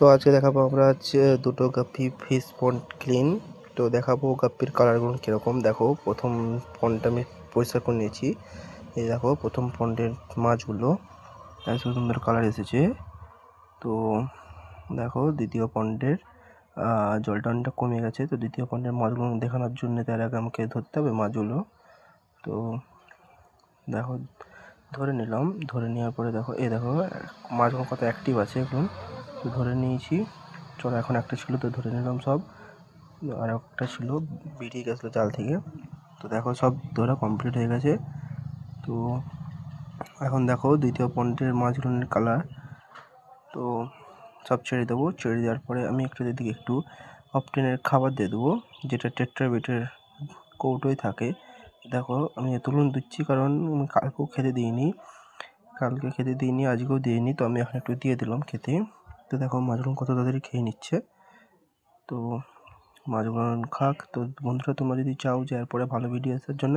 তো আজকে দেখাবো আমরা হচ্ছে দুটো গাপ্পি ফিশ পন্ড ক্লিন। তো দেখাবো গাপ্পির কালারগুলো কীরকম। দেখো প্রথম পন্ডটা আমি পরিষ্কার করে নিয়েছি। এই দেখো প্রথম পন্ডের মাছগুলো এত সুন্দর কালার এসেছে। তো দেখো দ্বিতীয় পন্ডের জলটা অনেকটা কমে গেছে। তো দ্বিতীয় পন্ডের মাছগুলো দেখানোর জন্য তার আগে আমাকে ধরতে হবে মাছগুলো। তো দেখো ধরে নিলাম, ধরে নেওয়ার পরে দেখো দেখো মাছগুলো কত অ্যাক্টিভ আছে এখন। তো ধরে নিয়েছি, চলো এখন একটা ছিল তো ধরে নিলাম সব, আর একটা ছিল বেরিয়ে গেছিলো জাল থেকে। তো দেখো সব ধরা কমপ্লিট হয়ে গেছে। তো এখন দেখো দ্বিতীয় পন্ডের মাছগুলোর কালার। তো সব ছেড়ে দেবো, ছেড়ে দেওয়ার পরে আমি একটু দিকে একটু অপটেনের খাবার দিয়ে দেবো, যেটা টেট্রাবিটের কৌটোয় থাকে। দেখো আমি এতগুলো দিচ্ছি কারণ আমি কালকেও খেতে দিইনি, আজকেও দিইনি। তো আমি এখন একটু দিয়ে দিলাম খেতে। তো দেখো মাছগুলো কত তাড়াতাড়ি খেয়ে নিচ্ছে। তো মাছগুলো খাক। তো বন্ধুরা তোমরা যদি চাও যে এরপরে ভালো ভিডিও আসার জন্য